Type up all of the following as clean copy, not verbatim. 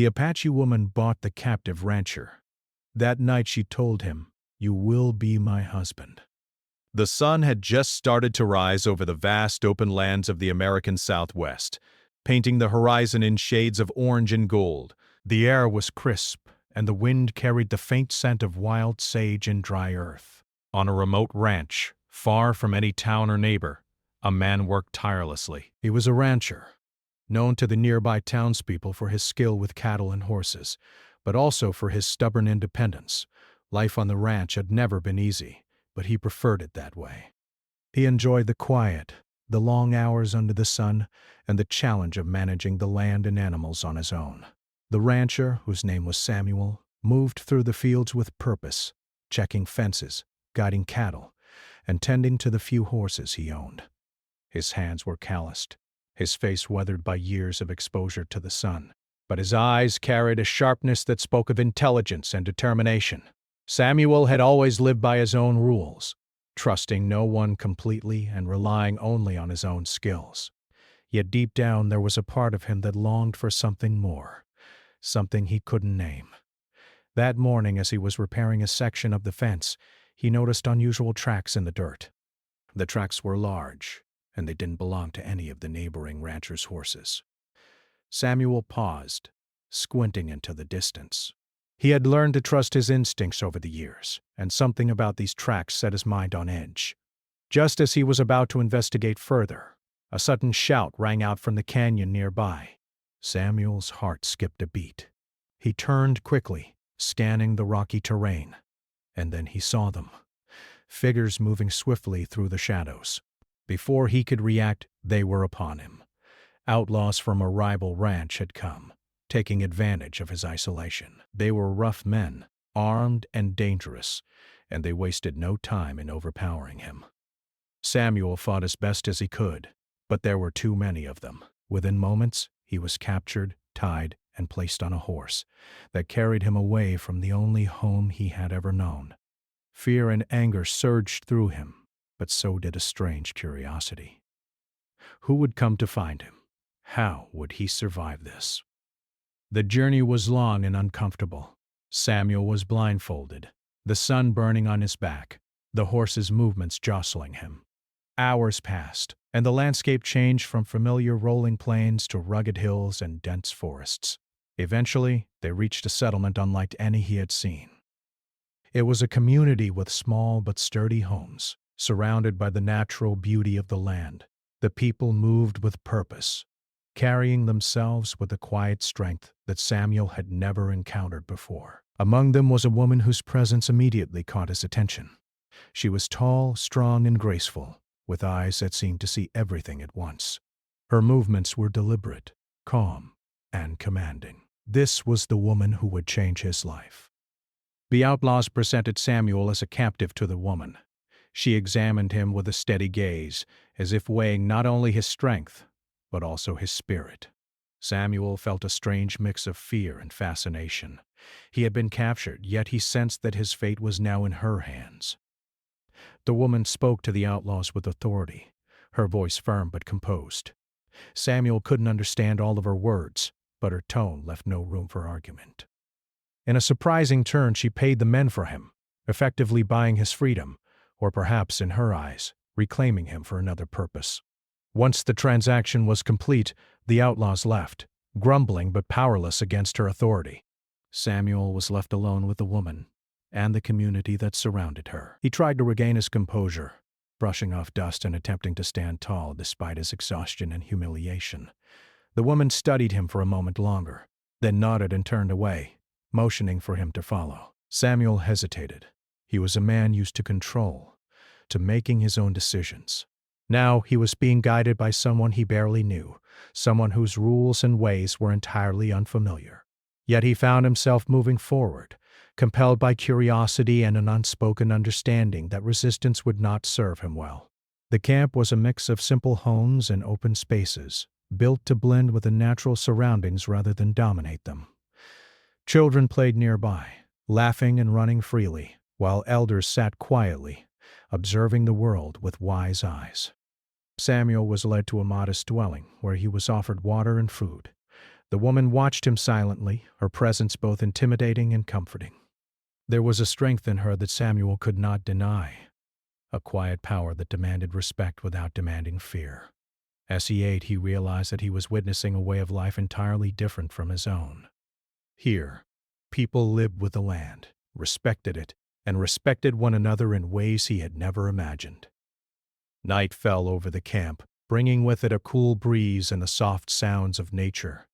The Apache woman bought the captive rancher. That night she told him, "You will be my husband." The sun had just started to rise over the vast open lands of the American Southwest, painting the horizon in shades of orange and gold. The air was crisp, and the wind carried the faint scent of wild sage and dry earth. On a remote ranch, far from any town or neighbor, a man worked tirelessly. He was a rancher, known to the nearby townspeople for his skill with cattle and horses, but also for his stubborn independence. Life on the ranch had never been easy, but he preferred it that way. He enjoyed the quiet, the long hours under the sun, and the challenge of managing the land and animals on his own. The rancher, whose name was Samuel, moved through the fields with purpose, checking fences, guiding cattle, and tending to the few horses he owned. His hands were calloused, his face weathered by years of exposure to the sun, but his eyes carried a sharpness that spoke of intelligence and determination. Samuel had always lived by his own rules, trusting no one completely and relying only on his own skills. Yet deep down there was a part of him that longed for something more, something he couldn't name. That morning, as he was repairing a section of the fence, he noticed unusual tracks in the dirt. The tracks were large, and they didn't belong to any of the neighboring ranchers' horses. Samuel paused, squinting into the distance. He had learned to trust his instincts over the years, and something about these tracks set his mind on edge. Just as he was about to investigate further, a sudden shout rang out from the canyon nearby. Samuel's heart skipped a beat. He turned quickly, scanning the rocky terrain, and then he saw them, figures moving swiftly through the shadows. Before he could react, they were upon him. Outlaws from a rival ranch had come, taking advantage of his isolation. They were rough men, armed and dangerous, and they wasted no time in overpowering him. Samuel fought as best as he could, but there were too many of them. Within moments, he was captured, tied, and placed on a horse that carried him away from the only home he had ever known. Fear and anger surged through him, but so did a strange curiosity. Who would come to find him? How would he survive this? The journey was long and uncomfortable. Samuel was blindfolded, the sun burning on his back, the horse's movements jostling him. Hours passed, and the landscape changed from familiar rolling plains to rugged hills and dense forests. Eventually, they reached a settlement unlike any he had seen. It was a community with small but sturdy homes, surrounded by the natural beauty of the land. The people moved with purpose, carrying themselves with a quiet strength that Samuel had never encountered before. Among them was a woman whose presence immediately caught his attention. She was tall, strong, and graceful, with eyes that seemed to see everything at once. Her movements were deliberate, calm, and commanding. This was the woman who would change his life. The outlaws presented Samuel as a captive to the woman. She examined him with a steady gaze, as if weighing not only his strength, but also his spirit. Samuel felt a strange mix of fear and fascination. He had been captured, yet he sensed that his fate was now in her hands. The woman spoke to the outlaws with authority, her voice firm but composed. Samuel couldn't understand all of her words, but her tone left no room for argument. In a surprising turn, she paid the men for him, effectively buying his freedom, or perhaps, in her eyes, reclaiming him for another purpose. Once the transaction was complete, the outlaws left, grumbling but powerless against her authority. Samuel was left alone with the woman and the community that surrounded her. He tried to regain his composure, brushing off dust and attempting to stand tall despite his exhaustion and humiliation. The woman studied him for a moment longer, then nodded and turned away, motioning for him to follow. Samuel hesitated. He was a man used to control, to making his own decisions. Now he was being guided by someone he barely knew, someone whose rules and ways were entirely unfamiliar. Yet he found himself moving forward, compelled by curiosity and an unspoken understanding that resistance would not serve him well. The camp was a mix of simple homes and open spaces, built to blend with the natural surroundings rather than dominate them. Children played nearby, laughing and running freely, while elders sat quietly, observing the world with wise eyes. Samuel was led to a modest dwelling where he was offered water and food. The woman watched him silently, her presence both intimidating and comforting. There was a strength in her that Samuel could not deny, a quiet power that demanded respect without demanding fear. As he ate, he realized that he was witnessing a way of life entirely different from his own. Here, people lived with the land, respected it, and respected one another in ways he had never imagined. Night fell over the camp, bringing with it a cool breeze and the soft sounds of nature.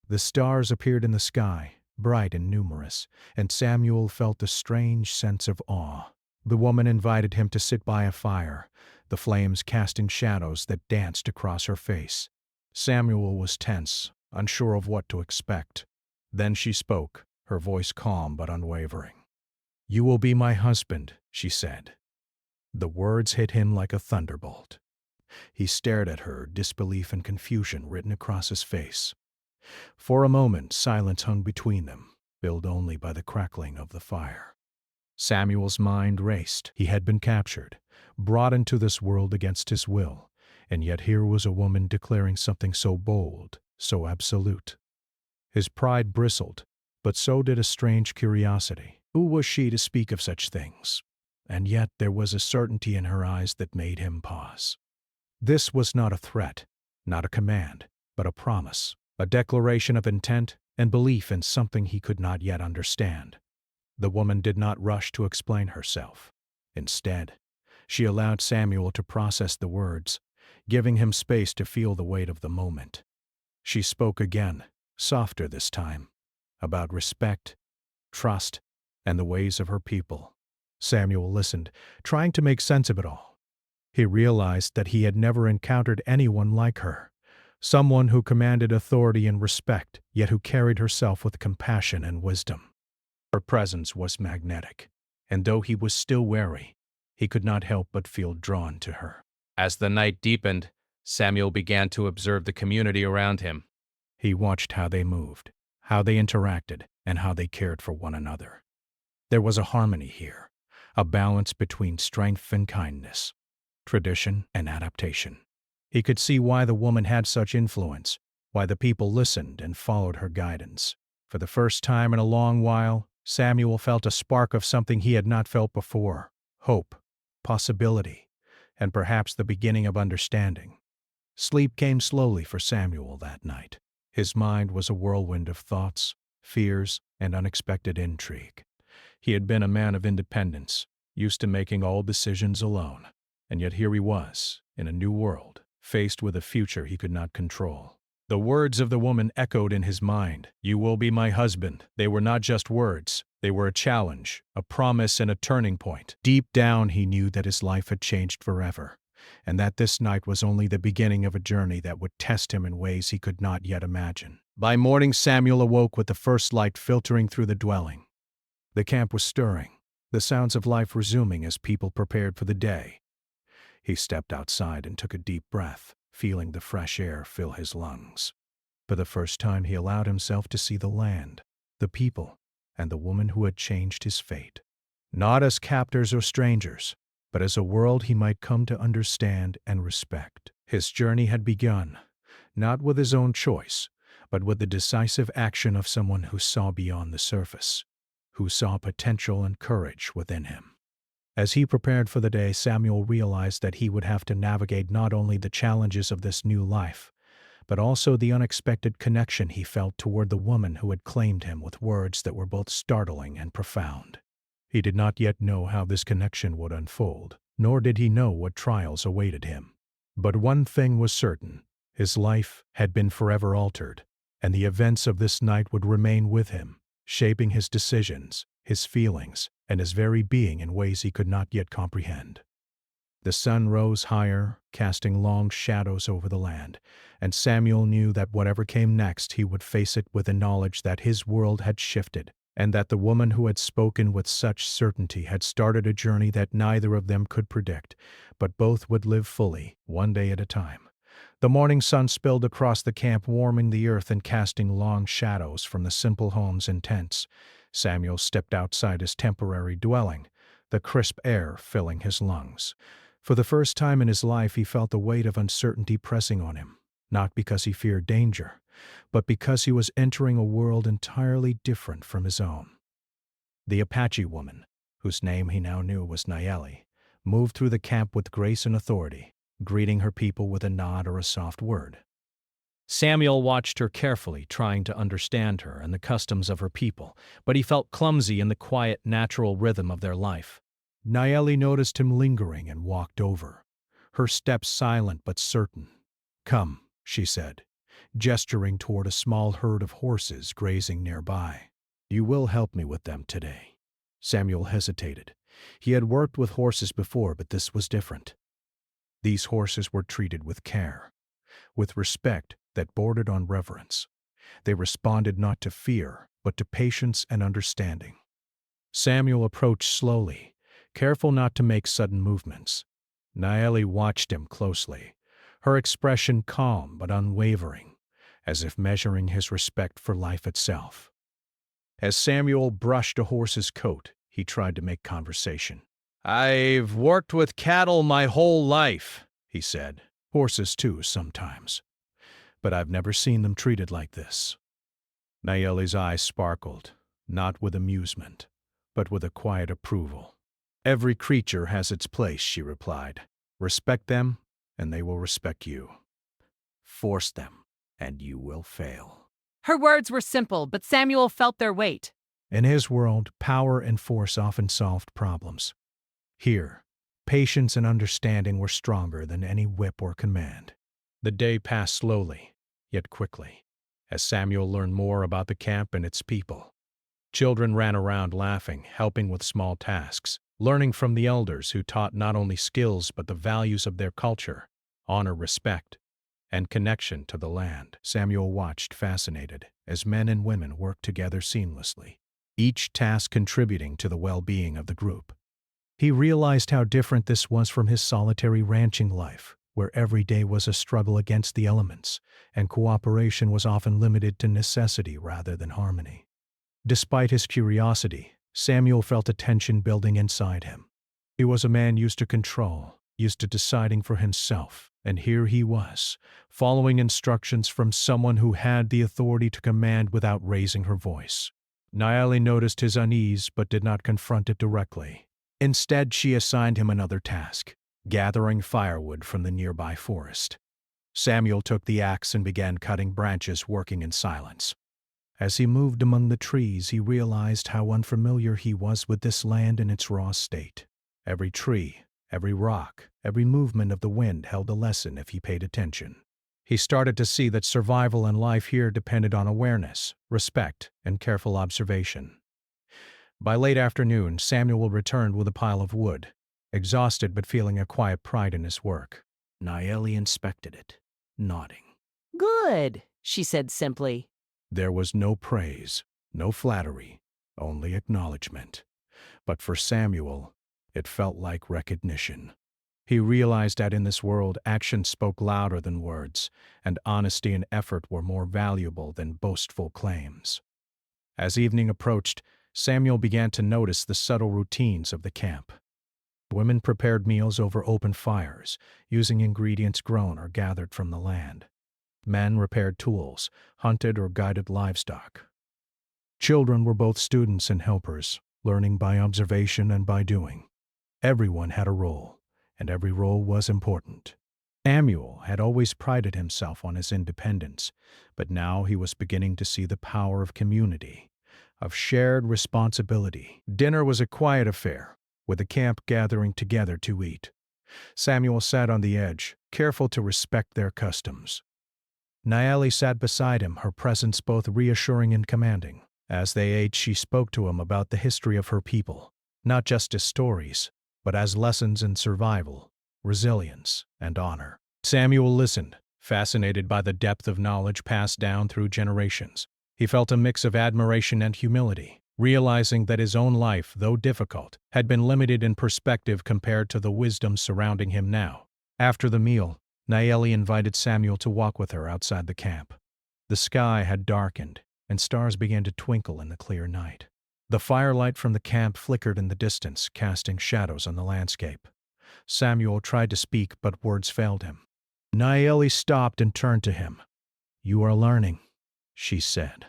The stars appeared in the sky, bright and numerous, and Samuel felt a strange sense of awe. The woman invited him to sit by a fire, the flames casting shadows that danced across her face. Samuel was tense, unsure of what to expect. Then she spoke, her voice calm but unwavering. "You will be my husband," she said. The words hit him like a thunderbolt. He stared at her, disbelief and confusion written across his face. For a moment, silence hung between them, filled only by the crackling of the fire. Samuel's mind raced. He had been captured, brought into this world against his will, and yet here was a woman declaring something so bold, so absolute. His pride bristled, but so did a strange curiosity. Who was she to speak of such things? And yet there was a certainty in her eyes that made him pause. This was not a threat, not a command, but a promise, a declaration of intent and belief in something he could not yet understand. The woman did not rush to explain herself. Instead, she allowed Samuel to process the words, giving him space to feel the weight of the moment. She spoke again, softer this time, about respect, trust, and the ways of her people. Samuel listened, trying to make sense of it all. He realized that he had never encountered anyone like her, someone who commanded authority and respect, yet who carried herself with compassion and wisdom. Her presence was magnetic, and though he was still wary, he could not help but feel drawn to her. As the night deepened, Samuel began to observe the community around him. He watched how they moved, how they interacted, and how they cared for one another. There was a harmony here, a balance between strength and kindness, tradition and adaptation. He could see why the woman had such influence, why the people listened and followed her guidance. For the first time in a long while, Samuel felt a spark of something he had not felt before: hope, possibility, and perhaps the beginning of understanding. Sleep came slowly for Samuel that night. His mind was a whirlwind of thoughts, fears, and unexpected intrigue. He had been a man of independence, used to making all decisions alone, and yet here he was, in a new world, faced with a future he could not control. The words of the woman echoed in his mind. "You will be my husband." They were not just words. They were a challenge, a promise, and a turning point. Deep down, he knew that his life had changed forever, and that this night was only the beginning of a journey that would test him in ways he could not yet imagine. By morning, Samuel awoke with the first light filtering through the dwelling. The camp was stirring, the sounds of life resuming as people prepared for the day. He stepped outside and took a deep breath, feeling the fresh air fill his lungs. For the first time, he allowed himself to see the land, the people, and the woman who had changed his fate. Not as captors or strangers, but as a world he might come to understand and respect. His journey had begun, not with his own choice, but with the decisive action of someone who saw beyond the surface, who saw potential and courage within him. As he prepared for the day, Samuel realized that he would have to navigate not only the challenges of this new life, but also the unexpected connection he felt toward the woman who had claimed him with words that were both startling and profound. He did not yet know how this connection would unfold, nor did he know what trials awaited him. But one thing was certain: his life had been forever altered, and the events of this night would remain with him, shaping his decisions, his feelings, and his very being in ways he could not yet comprehend. The sun rose higher, casting long shadows over the land, and Samuel knew that whatever came next, he would face it with the knowledge that his world had shifted, and that the woman who had spoken with such certainty had started a journey that neither of them could predict, but both would live fully, one day at a time. The morning sun spilled across the camp, warming the earth and casting long shadows from the simple homes and tents. Samuel stepped outside his temporary dwelling, the crisp air filling his lungs. For the first time in his life, he felt the weight of uncertainty pressing on him, not because he feared danger, but because he was entering a world entirely different from his own. The Apache woman, whose name he now knew was Nayeli, moved through the camp with grace and authority, greeting her people with a nod or a soft word. Samuel watched her carefully, trying to understand her and the customs of her people, but he felt clumsy in the quiet, natural rhythm of their life. Nayeli noticed him lingering and walked over, her steps silent but certain. "Come," she said, gesturing toward a small herd of horses grazing nearby. "You will help me with them today." Samuel hesitated. He had worked with horses before, but this was different. These horses were treated with care, with respect that bordered on reverence. They responded not to fear, but to patience and understanding. Samuel approached slowly, careful not to make sudden movements. Nayeli watched him closely, her expression calm but unwavering, as if measuring his respect for life itself. As Samuel brushed a horse's coat, he tried to make conversation. "I've worked with cattle my whole life," he said. "Horses too, sometimes. But I've never seen them treated like this." Nayeli's eyes sparkled, not with amusement, but with a quiet approval. "Every creature has its place," she replied. "Respect them, and they will respect you. Force them, and you will fail." Her words were simple, but Samuel felt their weight. In his world, power and force often solved problems. Here, patience and understanding were stronger than any whip or command. The day passed slowly, yet quickly, as Samuel learned more about the camp and its people. Children ran around laughing, helping with small tasks, learning from the elders who taught not only skills but the values of their culture, honor, respect, and connection to the land. Samuel watched fascinated as men and women worked together seamlessly, each task contributing to the well-being of the group. He realized how different this was from his solitary ranching life, where every day was a struggle against the elements, and cooperation was often limited to necessity rather than harmony. Despite his curiosity, Samuel felt a tension building inside him. He was a man used to control, used to deciding for himself, and here he was, following instructions from someone who had the authority to command without raising her voice. Nayeli noticed his unease but did not confront it directly. Instead, she assigned him another task, gathering firewood from the nearby forest. Samuel took the axe and began cutting branches, working in silence. As he moved among the trees, he realized how unfamiliar he was with this land in its raw state. Every tree, every rock, every movement of the wind held a lesson if he paid attention. He started to see that survival and life here depended on awareness, respect, and careful observation. By late afternoon, Samuel returned with a pile of wood, exhausted but feeling a quiet pride in his work. Nayeli inspected it, nodding. "Good," she said simply. There was no praise, no flattery, only acknowledgement. But for Samuel, it felt like recognition. He realized that in this world, action spoke louder than words, and honesty and effort were more valuable than boastful claims. As evening approached, Samuel began to notice the subtle routines of the camp. Women prepared meals over open fires, using ingredients grown or gathered from the land. Men repaired tools, hunted or guided livestock. Children were both students and helpers, learning by observation and by doing. Everyone had a role, and every role was important. Samuel had always prided himself on his independence, but now he was beginning to see the power of community, of shared responsibility. Dinner was a quiet affair, with the camp gathering together to eat. Samuel sat on the edge, careful to respect their customs. Nayeli sat beside him, her presence both reassuring and commanding. As they ate, she spoke to him about the history of her people, not just as stories, but as lessons in survival, resilience, and honor. Samuel listened, fascinated by the depth of knowledge passed down through generations. He felt a mix of admiration and humility, realizing that his own life, though difficult, had been limited in perspective compared to the wisdom surrounding him now. After the meal, Nayeli invited Samuel to walk with her outside the camp. The sky had darkened, and stars began to twinkle in the clear night. The firelight from the camp flickered in the distance, casting shadows on the landscape. Samuel tried to speak, but words failed him. Nayeli stopped and turned to him. "You are learning," she said.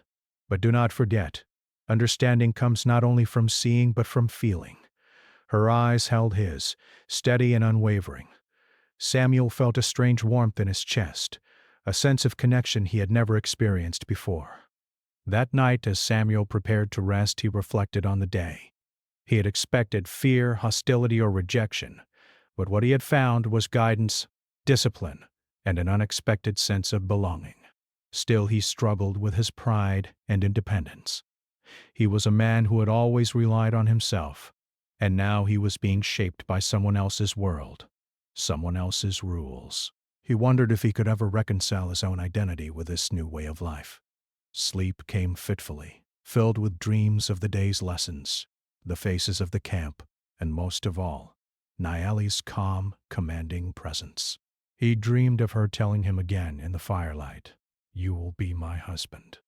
But do not forget, understanding comes not only from seeing but from feeling. Her eyes held his, steady and unwavering. Samuel felt a strange warmth in his chest, a sense of connection he had never experienced before. That night, as Samuel prepared to rest, he reflected on the day. He had expected fear, hostility, or rejection, but what he had found was guidance, discipline, and an unexpected sense of belonging. Still, he struggled with his pride and independence. He was a man who had always relied on himself, and now he was being shaped by someone else's world, someone else's rules. He wondered if he could ever reconcile his own identity with this new way of life. Sleep came fitfully, filled with dreams of the day's lessons, the faces of the camp, and most of all, Nayeli's calm, commanding presence. He dreamed of her telling him again in the firelight, "You will be my husband."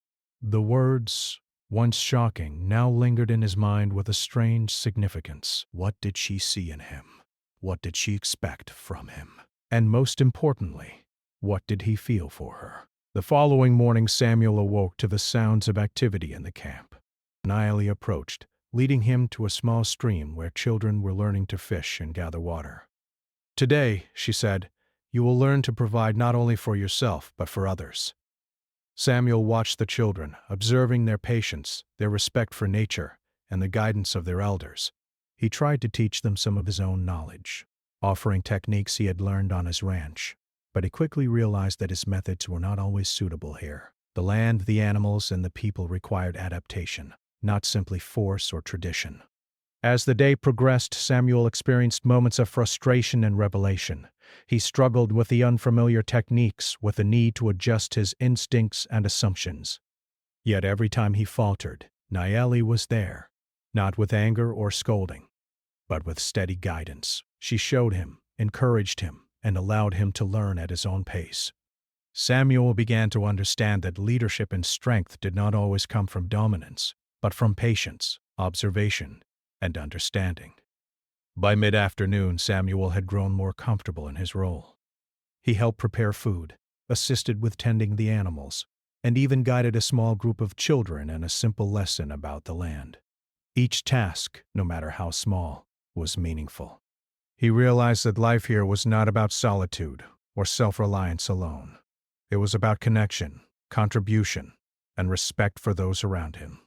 The words, once shocking, now lingered in his mind with a strange significance. What did she see in him? What did she expect from him? And most importantly, what did he feel for her? The following morning, Samuel awoke to the sounds of activity in the camp. Nayeli approached, leading him to a small stream where children were learning to fish and gather water. "Today," she said, "you will learn to provide not only for yourself but for others." Samuel watched the children, observing their patience, their respect for nature, and the guidance of their elders. He tried to teach them some of his own knowledge, offering techniques he had learned on his ranch. But he quickly realized that his methods were not always suitable here. The land, the animals, and the people required adaptation, not simply force or tradition. As the day progressed, Samuel experienced moments of frustration and revelation. He struggled with the unfamiliar techniques, with the need to adjust his instincts and assumptions. Yet every time he faltered, Nayeli was there, not with anger or scolding, but with steady guidance. She showed him, encouraged him, and allowed him to learn at his own pace. Samuel began to understand that leadership and strength did not always come from dominance, but from patience, observation, and understanding. By mid-afternoon, Samuel had grown more comfortable in his role. He helped prepare food, assisted with tending the animals, and even guided a small group of children in a simple lesson about the land. Each task, no matter how small, was meaningful. He realized that life here was not about solitude or self-reliance alone. It was about connection, contribution, and respect for those around him.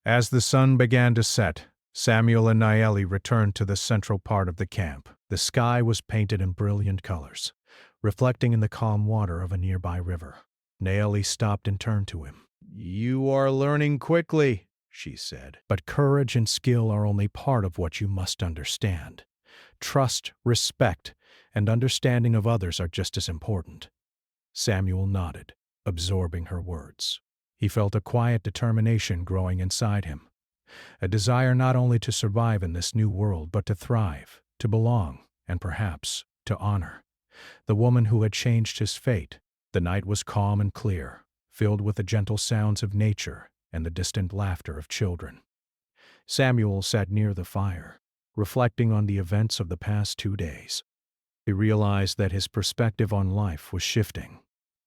As the sun began to set, Samuel and Nayeli returned to the central part of the camp. The sky was painted in brilliant colors, reflecting in the calm water of a nearby river. Nayeli stopped and turned to him. "You are learning quickly," she said. "But courage and skill are only part of what you must understand. Trust, respect, and understanding of others are just as important." Samuel nodded, absorbing her words. He felt a quiet determination growing inside him, a desire not only to survive in this new world but to thrive, to belong, and perhaps to honor the woman who had changed his fate. The night was calm and clear, filled with the gentle sounds of nature and the distant laughter of children. Samuel sat near the fire, reflecting on the events of the past 2 days. He realized that his perspective on life was shifting.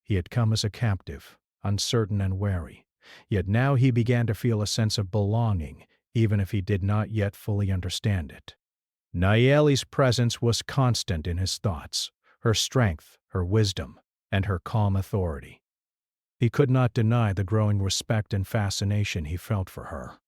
He had come as a captive, uncertain and wary, yet now he began to feel a sense of belonging, even if he did not yet fully understand it. Nayeli's presence was constant in his thoughts, her strength, her wisdom, and her calm authority. He could not deny the growing respect and fascination he felt for her.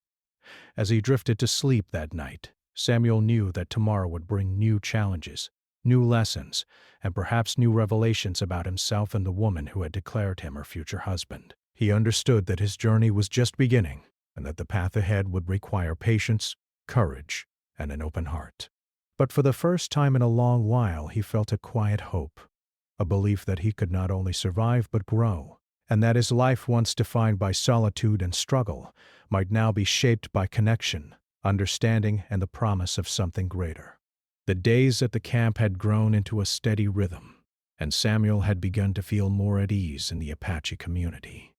As he drifted to sleep that night, Samuel knew that tomorrow would bring new challenges, new lessons, and perhaps new revelations about himself and the woman who had declared him her future husband. He understood that his journey was just beginning, and that the path ahead would require patience, courage, and an open heart. But for the first time in a long while, he felt a quiet hope, a belief that he could not only survive but grow, and that his life, once defined by solitude and struggle, might now be shaped by connection, understanding, and the promise of something greater. The days at the camp had grown into a steady rhythm, and Samuel had begun to feel more at ease in the Apache community.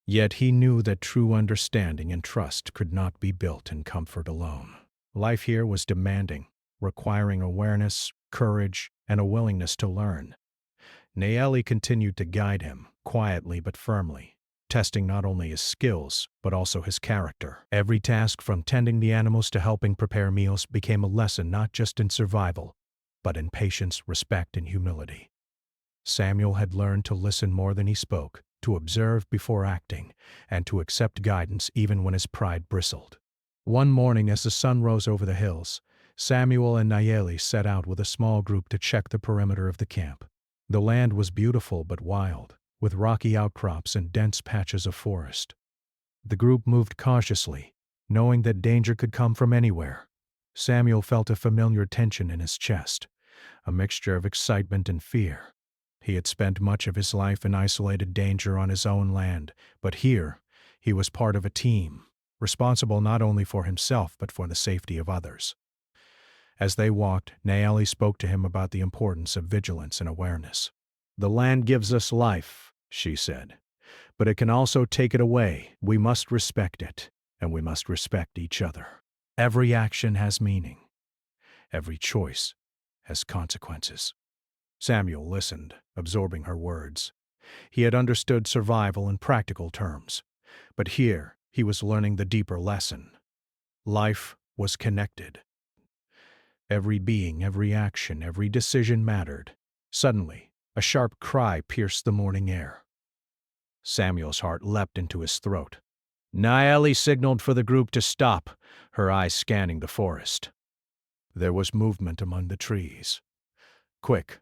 Yet he knew that true understanding and trust could not be built in comfort alone. Life here was demanding, requiring awareness, courage, and a willingness to learn. Nayeli continued to guide him, quietly but firmly, testing not only his skills, but also his character. Every task from tending the animals to helping prepare meals became a lesson not just in survival, but in patience, respect, and humility. Samuel had learned to listen more than he spoke, to observe before acting, and to accept guidance even when his pride bristled. One morning as the sun rose over the hills, Samuel and Nayeli set out with a small group to check the perimeter of the camp. The land was beautiful but wild, with rocky outcrops and dense patches of forest. The group moved cautiously, knowing that danger could come from anywhere. Samuel felt a familiar tension in his chest, a mixture of excitement and fear. He had spent much of his life in isolated danger on his own land, but here he was part of a team, responsible not only for himself but for the safety of others. As they walked, Nayeli spoke to him about the importance of vigilance and awareness. "The land gives us life," she said, "but it can also take it away. We must respect it, and we must respect each other. Every action has meaning. Every choice has consequences." Samuel listened, absorbing her words. He had understood survival in practical terms, but here he was learning the deeper lesson. Life was connected. Every being, every action, every decision mattered. Suddenly, a sharp cry pierced the morning air. Samuel's heart leapt into his throat. Nayeli signaled for the group to stop, her eyes scanning the forest. There was movement among the trees. Quick,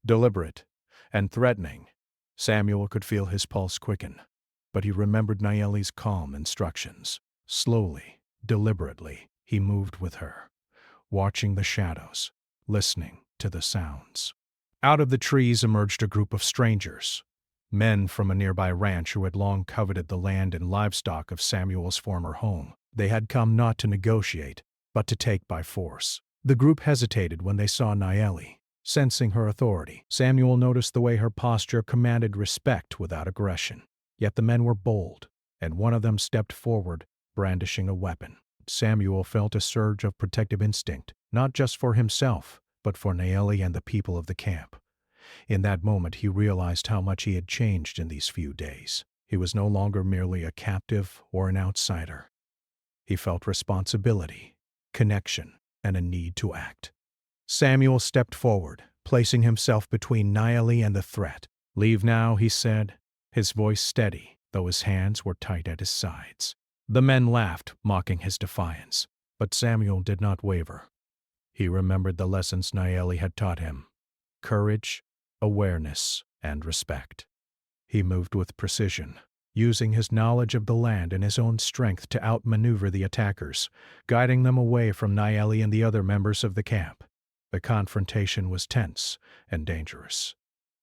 deliberate, and threatening. Samuel could feel his pulse quicken, but he remembered Nayeli's calm instructions. Slowly, deliberately, he moved with her, watching the shadows, listening to the sounds. Out of the trees emerged a group of strangers, men from a nearby ranch who had long coveted the land and livestock of Samuel's former home. They had come not to negotiate, but to take by force. The group hesitated when they saw Nayeli. Sensing her authority, Samuel noticed the way her posture commanded respect without aggression. Yet the men were bold, and one of them stepped forward, brandishing a weapon. Samuel felt a surge of protective instinct, not just for himself, but for Nayeli and the people of the camp. In that moment he realized how much he had changed in these few days. He was no longer merely a captive or an outsider. He felt responsibility, connection, and a need to act. Samuel stepped forward, placing himself between Nayeli and the threat. "Leave now," he said, his voice steady, though his hands were tight at his sides. The men laughed, mocking his defiance, but Samuel did not waver. He remembered the lessons Nayeli had taught him: courage, awareness, and respect. He moved with precision, using his knowledge of the land and his own strength to outmaneuver the attackers, guiding them away from Nayeli and the other members of the camp. The confrontation was tense and dangerous.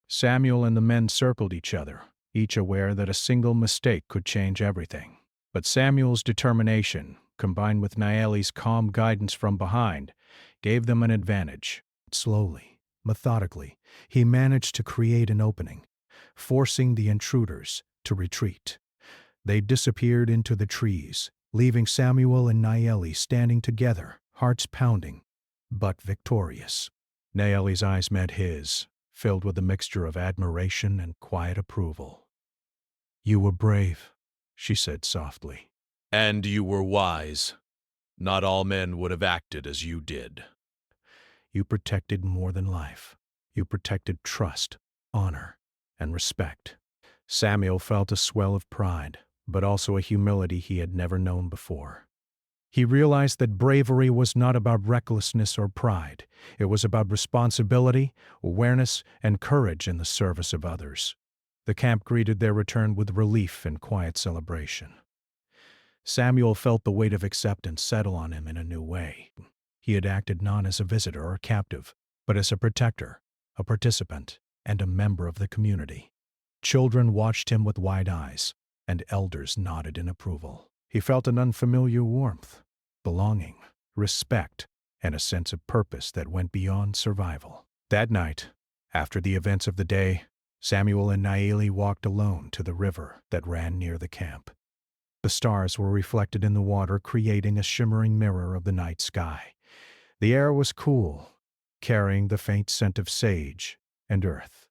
Samuel and the men circled each other, each aware that a single mistake could change everything. But Samuel's determination, combined with Nayeli's calm guidance from behind, gave them an advantage. Slowly, methodically, he managed to create an opening, forcing the intruders to retreat. They disappeared into the trees, leaving Samuel and Nayeli standing together, hearts pounding, but victorious. Nayeli's eyes met his, filled with a mixture of admiration and quiet approval. "You were brave," she said softly. "And you were wise. Not all men would have acted as you did. You protected more than life. You protected trust, honor, and respect." Samuel felt a swell of pride, but also a humility he had never known before. He realized that bravery was not about recklessness or pride. It was about responsibility, awareness, and courage in the service of others. The camp greeted their return with relief and quiet celebration. Samuel felt the weight of acceptance settle on him in a new way. He had acted not as a visitor or captive, but as a protector, a participant, and a member of the community. Children watched him with wide eyes, and elders nodded in approval. He felt an unfamiliar warmth, belonging, respect, and a sense of purpose that went beyond survival. That night, after the events of the day, Samuel and Nayeli walked alone to the river that ran near the camp. The stars were reflected in the water, creating a shimmering mirror of the night sky. The air was cool, carrying the faint scent of sage and earth.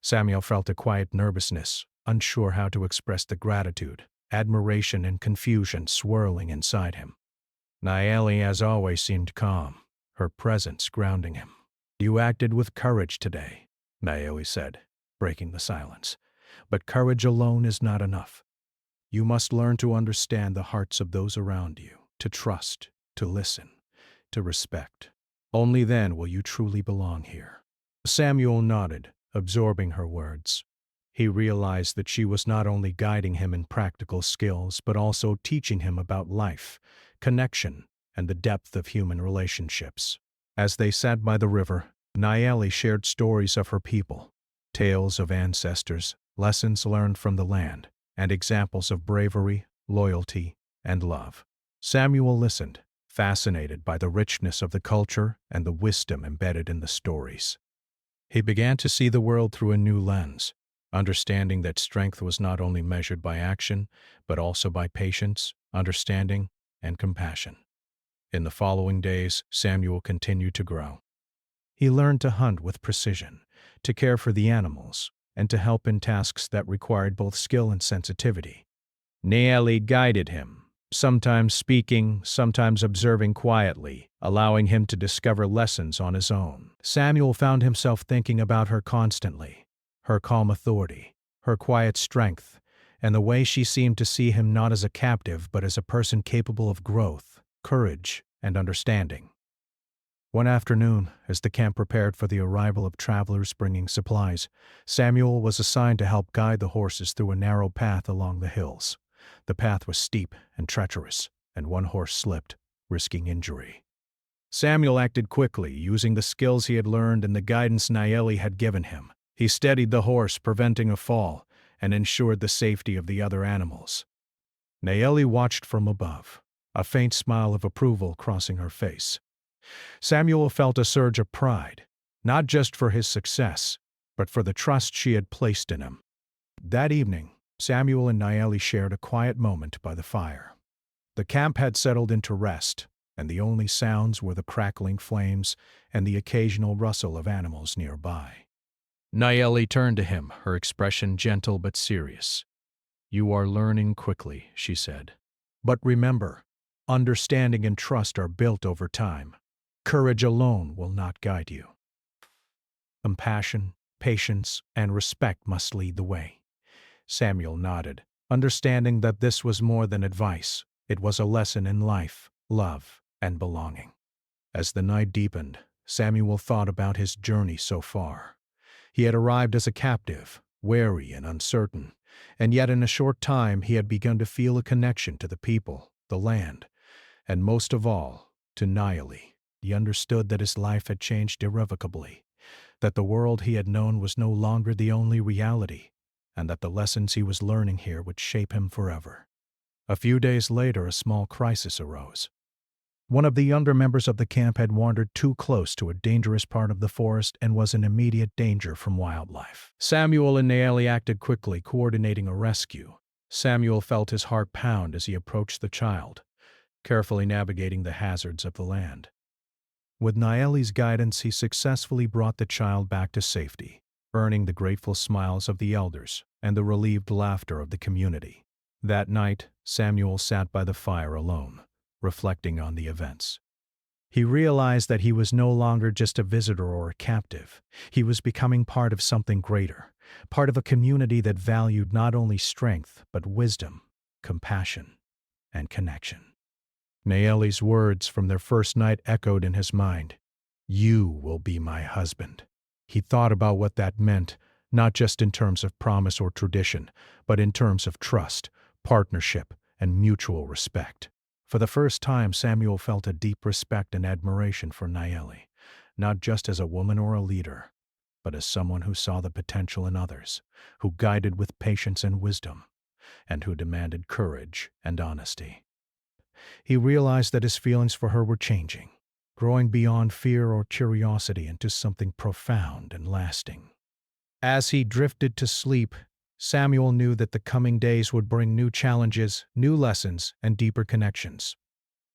Samuel felt a quiet nervousness, unsure how to express the gratitude, admiration, and confusion swirling inside him. Naeli, as always, seemed calm, her presence grounding him. "You acted with courage today," Naeli said, breaking the silence. "But courage alone is not enough. You must learn to understand the hearts of those around you, to trust, to listen, to respect. Only then will you truly belong here." Samuel nodded, absorbing her words. He realized that she was not only guiding him in practical skills, but also teaching him about life, connection, and the depth of human relationships. As they sat by the river, Naeli shared stories of her people, tales of ancestors, lessons learned from the land, and examples of bravery, loyalty, and love. Samuel listened, fascinated by the richness of the culture and the wisdom embedded in the stories. He began to see the world through a new lens, understanding that strength was not only measured by action, but also by patience, understanding, and compassion. In the following days, Samuel continued to grow. He learned to hunt with precision, to care for the animals, and to help in tasks that required both skill and sensitivity. Naeli guided him, sometimes speaking, sometimes observing quietly, allowing him to discover lessons on his own. Samuel found himself thinking about her constantly, her calm authority, her quiet strength, and the way she seemed to see him not as a captive but as a person capable of growth, courage, and understanding. One afternoon, as the camp prepared for the arrival of travelers bringing supplies, Samuel was assigned to help guide the horses through a narrow path along the hills. The path was steep and treacherous, and one horse slipped, risking injury. Samuel acted quickly, using the skills he had learned and the guidance Naeli had given him. He steadied the horse, preventing a fall, and ensured the safety of the other animals. Naeli watched from above, a faint smile of approval crossing her face. Samuel felt a surge of pride, not just for his success, but for the trust she had placed in him. That evening, Samuel and Naeli shared a quiet moment by the fire. The camp had settled into rest, and the only sounds were the crackling flames and the occasional rustle of animals nearby. Naeli turned to him, her expression gentle but serious. "You are learning quickly," she said. "But remember, understanding and trust are built over time. Courage alone will not guide you. Compassion, patience, and respect must lead the way." Samuel nodded, understanding that this was more than advice. It was a lesson in life, love, and belonging. As the night deepened, Samuel thought about his journey so far. He had arrived as a captive, wary and uncertain, and yet in a short time he had begun to feel a connection to the people, the land, and most of all, to Naeli. He understood that his life had changed irrevocably, that the world he had known was no longer the only reality, and that the lessons he was learning here would shape him forever. A few days later, a small crisis arose. One of the younger members of the camp had wandered too close to a dangerous part of the forest and was in immediate danger from wildlife. Samuel and Naeli acted quickly, coordinating a rescue. Samuel felt his heart pound as he approached the child, carefully navigating the hazards of the land. With Naeli's guidance, he successfully brought the child back to safety, earning the grateful smiles of the elders and the relieved laughter of the community. That night, Samuel sat by the fire alone, reflecting on the events. He realized that he was no longer just a visitor or a captive. He was becoming part of something greater, part of a community that valued not only strength, but wisdom, compassion, and connection. Naeli's words from their first night echoed in his mind. "You will be my husband." He thought about what that meant, not just in terms of promise or tradition, but in terms of trust, partnership, and mutual respect. For the first time, Samuel felt a deep respect and admiration for Naeli, not just as a woman or a leader, but as someone who saw the potential in others, who guided with patience and wisdom, and who demanded courage and honesty. He realized that his feelings for her were changing, growing beyond fear or curiosity into something profound and lasting. As he drifted to sleep, Samuel knew that the coming days would bring new challenges, new lessons, and deeper connections.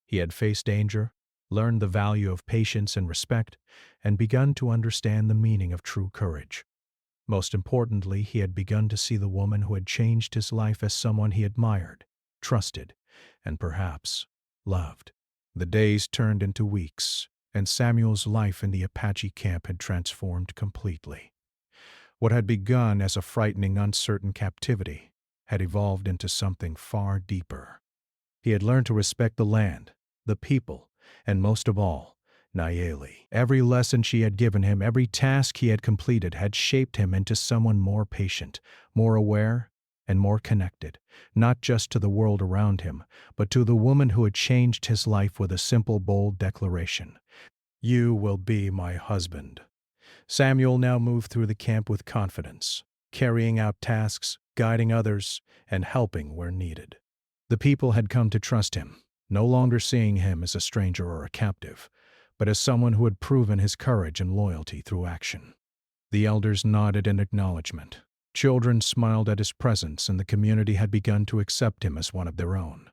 He had faced danger, learned the value of patience and respect, and begun to understand the meaning of true courage. Most importantly, he had begun to see the woman who had changed his life as someone he admired, trusted, and perhaps loved. The days turned into weeks, and Samuel's life in the Apache camp had transformed completely. What had begun as a frightening, uncertain captivity had evolved into something far deeper. He had learned to respect the land, the people, and most of all, Nayeli. Every lesson she had given him, every task he had completed had shaped him into someone more patient, more aware, and more connected, not just to the world around him, but to the woman who had changed his life with a simple, bold declaration. "You will be my husband." Samuel now moved through the camp with confidence, carrying out tasks, guiding others, and helping where needed. The people had come to trust him, no longer seeing him as a stranger or a captive, but as someone who had proven his courage and loyalty through action. The elders nodded in acknowledgement. Children smiled at his presence, and the community had begun to accept him as one of their own.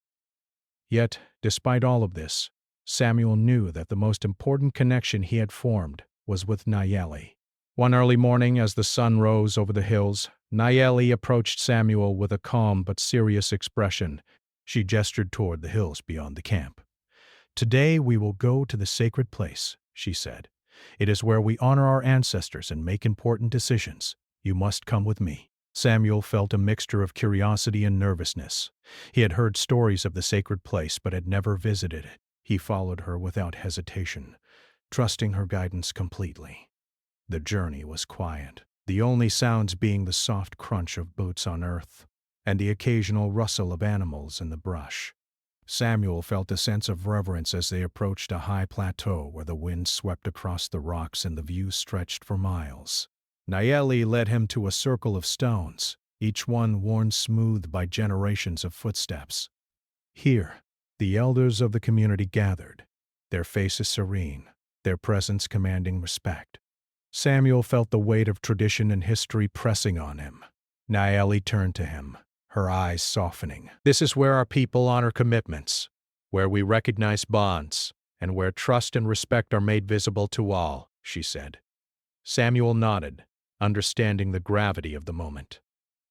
Yet, despite all of this, Samuel knew that the most important connection he had formed was with Nayeli. One early morning, as the sun rose over the hills, Nayeli approached Samuel with a calm but serious expression. She gestured toward the hills beyond the camp. "Today we will go to the sacred place," she said. "It is where we honor our ancestors and make important decisions. You must come with me." Samuel felt a mixture of curiosity and nervousness. He had heard stories of the sacred place but had never visited it. He followed her without hesitation, trusting her guidance completely. The journey was quiet, the only sounds being the soft crunch of boots on earth and the occasional rustle of animals in the brush. Samuel felt a sense of reverence as they approached a high plateau where the wind swept across the rocks and the view stretched for miles. Nayeli led him to a circle of stones, each one worn smooth by generations of footsteps. Here, the elders of the community gathered, their faces serene, their presence commanding respect. Samuel felt the weight of tradition and history pressing on him. Nayeli turned to him, her eyes softening. "This is where our people honor commitments, where we recognize bonds, and where trust and respect are made visible to all," she said. Samuel nodded, understanding the gravity of the moment.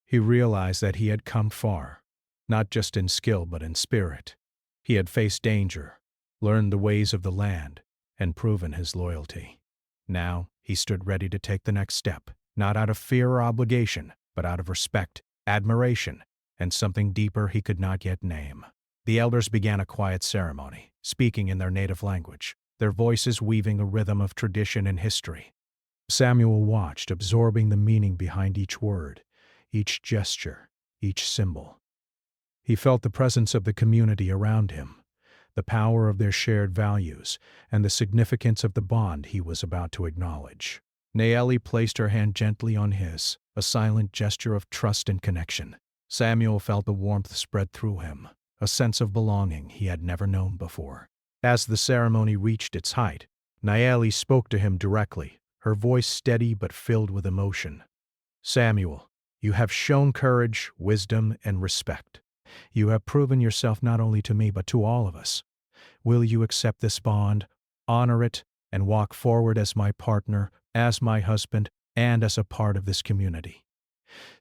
He realized that he had come far, not just in skill but in spirit. He had faced danger, learned the ways of the land, and proven his loyalty. Now he stood ready to take the next step, not out of fear or obligation, but out of respect, admiration, and something deeper he could not yet name. The elders began a quiet ceremony, speaking in their native language, their voices weaving a rhythm of tradition and history. Samuel watched, absorbing the meaning behind each word, each gesture, each symbol. He felt the presence of the community around him, the power of their shared values, and the significance of the bond he was about to acknowledge. Nayeli placed her hand gently on his, a silent gesture of trust and connection. Samuel felt the warmth spread through him, a sense of belonging he had never known before. As the ceremony reached its height, Nayeli spoke to him directly, her voice steady but filled with emotion. "Samuel, you have shown courage, wisdom, and respect. You have proven yourself not only to me but to all of us. Will you accept this bond, honor it, and walk forward as my partner, as my husband, and as a part of this community?"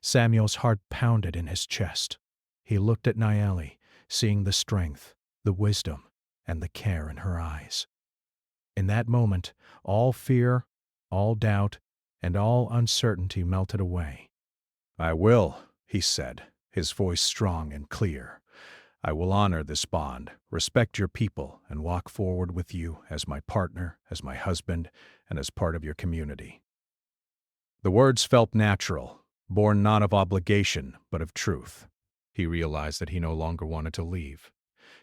Samuel's heart pounded in his chest. He looked at Nayeli, seeing the strength, the wisdom, and the care in her eyes. In that moment, all fear, all doubt, and all uncertainty melted away. "I will," he said, his voice strong and clear. "I will honor this bond, respect your people, and walk forward with you as my partner, as my husband, and as part of your community." The words felt natural, born not of obligation, but of truth. He realized that he no longer wanted to leave.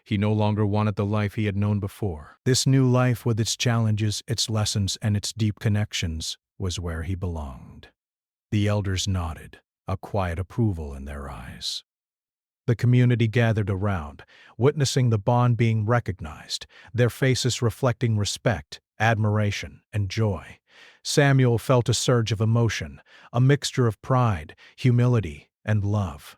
He no longer wanted the life he had known before. This new life, with its challenges, its lessons, and its deep connections, was where he belonged. The elders nodded, a quiet approval in their eyes. The community gathered around, witnessing the bond being recognized, their faces reflecting respect, admiration, and joy. Samuel felt a surge of emotion, a mixture of pride, humility, and love.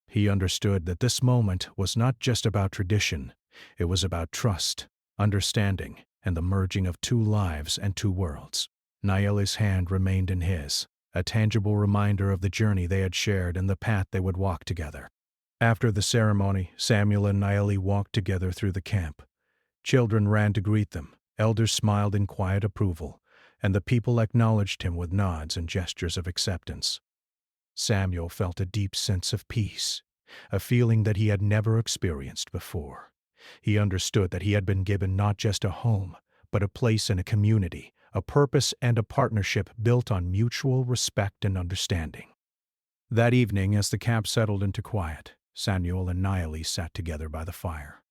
He understood that this moment was not just about tradition, it was about trust, understanding, and the merging of two lives and two worlds. Nayeli's hand remained in his, a tangible reminder of the journey they had shared and the path they would walk together. After the ceremony, Samuel and Naeli walked together through the camp. Children ran to greet them, elders smiled in quiet approval, and the people acknowledged him with nods and gestures of acceptance. Samuel felt a deep sense of peace, a feeling that he had never experienced before. He understood that he had been given not just a home, but a place in a community, a purpose and a partnership built on mutual respect and understanding. That evening, as the camp settled into quiet, Samuel and Naeli sat together by the fire.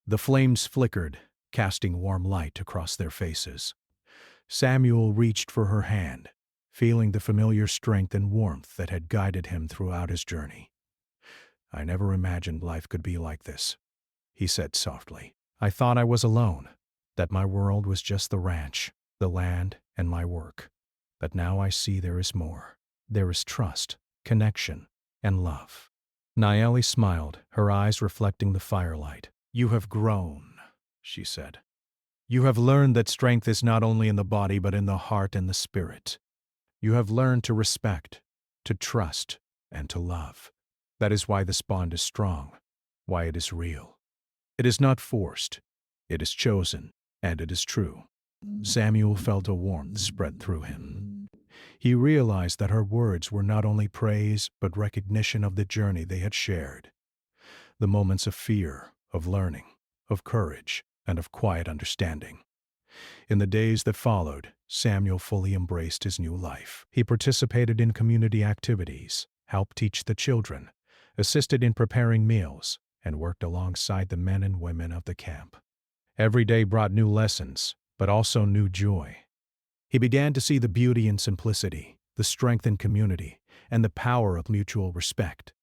The flames flickered, casting warm light across their faces. Samuel reached for her hand, feeling the familiar strength and warmth that had guided him throughout his journey. "I never imagined life could be like this," he said softly. "I thought I was alone, that my world was just the ranch, the land, and my work. But now I see there is more. There is trust, connection, and love." Naeli smiled, her eyes reflecting the firelight. "You have grown," she said. "You have learned that strength is not only in the body but in the heart and the spirit. You have learned to respect, to trust, and to love. That is why this bond is strong, why it is real. It is not forced, it is chosen, and it is true." Samuel felt a warmth spread through him. He realized that her words were not only praise but recognition of the journey they had shared. The moments of fear, of learning, of courage, and of quiet understanding. In the days that followed, Samuel fully embraced his new life. He participated in community activities, helped teach the children, assisted in preparing meals, and worked alongside the men and women of the camp. Every day brought new lessons, but also new joy. He began to see the beauty in simplicity, the strength in community, and the power of mutual respect.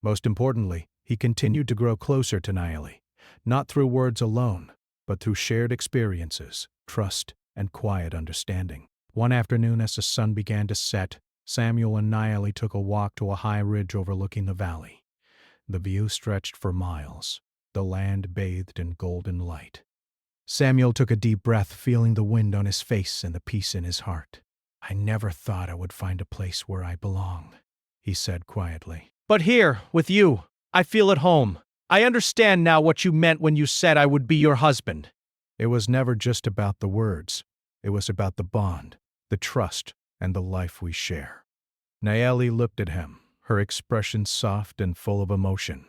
Most importantly, he continued to grow closer to Naeli, not through words alone, but through shared experiences, trust, and quiet understanding. One afternoon, as the sun began to set, Samuel and Naeli took a walk to a high ridge overlooking the valley. The view stretched for miles, the land bathed in golden light. Samuel took a deep breath, feeling the wind on his face and the peace in his heart. "I never thought I would find a place where I belong," he said quietly. "But here, with you, I feel at home. I understand now what you meant when you said I would be your husband." It was never just about the words. It was about the bond, the trust, and the life we share. Naeli looked at him, her expression soft and full of emotion.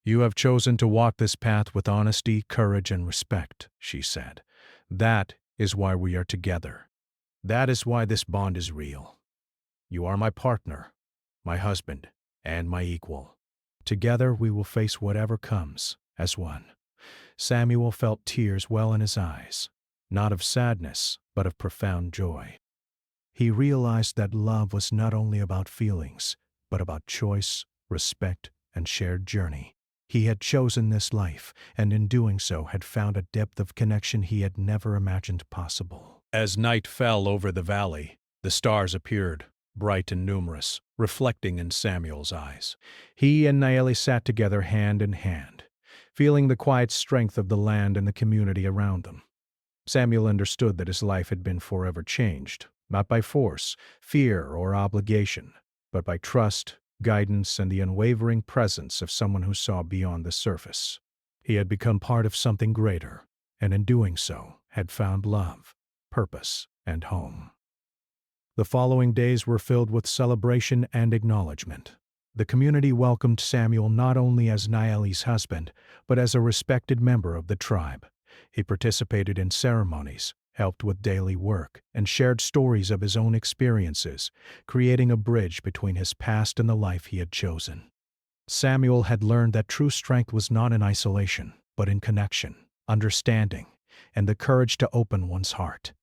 "You have chosen to walk this path with honesty, courage, and respect," she said. "That is why we are together. That is why this bond is real. You are my partner, my husband, and my equal. Together we will face whatever comes, as one." Samuel felt tears well in his eyes, not of sadness, but of profound joy. He realized that love was not only about feelings, but about choice, respect, and shared journey. He had chosen this life, and in doing so had found a depth of connection he had never imagined possible. As night fell over the valley, the stars appeared, bright and numerous, reflecting in Samuel's eyes. He and Naeli sat together hand in hand, feeling the quiet strength of the land and the community around them. Samuel understood that his life had been forever changed, not by force, fear, or obligation, but by trust, guidance, and the unwavering presence of someone who saw beyond the surface. He had become part of something greater, and in doing so, had found love, purpose, and home. The following days were filled with celebration and acknowledgement. The community welcomed Samuel not only as Naeli's husband, but as a respected member of the tribe. He participated in ceremonies, helped with daily work, and shared stories of his own experiences, creating a bridge between his past and the life he had chosen. Samuel had learned that true strength was not in isolation, but in connection, understanding, and the courage to open one's heart.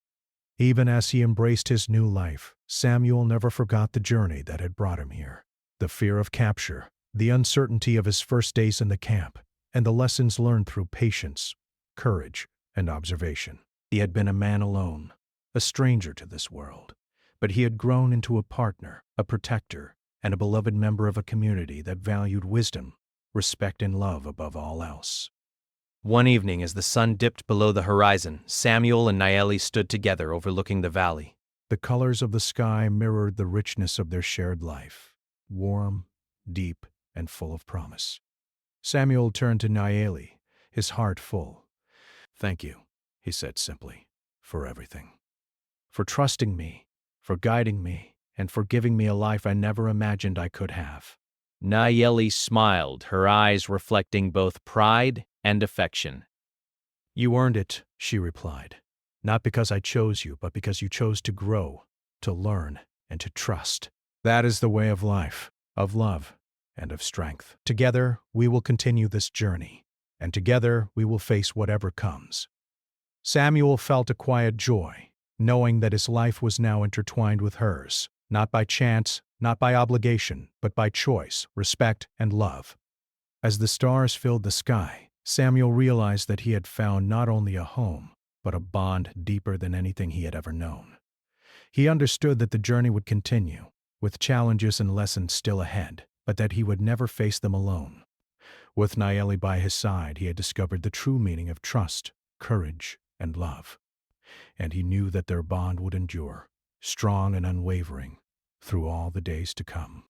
Even as he embraced his new life, Samuel never forgot the journey that had brought him here. The fear of capture, the uncertainty of his first days in the camp, and the lessons learned through patience, courage, and observation. He had been a man alone, a stranger to this world, but he had grown into a partner, a protector, and a beloved member of a community that valued wisdom, respect, and love above all else. One evening, as the sun dipped below the horizon, Samuel and Naeli stood together overlooking the valley. The colors of the sky mirrored the richness of their shared life, warm, deep, and full of promise. Samuel turned to Nayeli, his heart full. "Thank you," he said simply, "for everything. For trusting me, for guiding me, and for giving me a life I never imagined I could have." Nayeli smiled, her eyes reflecting both pride and affection. "You earned it," she replied. "Not because I chose you, but because you chose to grow, to learn, and to trust. That is the way of life, of love, and of strength. Together, we will continue this journey, and together we will face whatever comes." Samuel felt a quiet joy, knowing that his life was now intertwined with hers, not by chance, not by obligation, but by choice, respect, and love. As the stars filled the sky, Samuel realized that he had found not only a home, but a bond deeper than anything he had ever known. He understood that the journey would continue, with challenges and lessons still ahead, but that he would never face them alone. With Nayeli by his side, he had discovered the true meaning of trust, courage, and love. And he knew that their bond would endure, strong and unwavering, through all the days to come.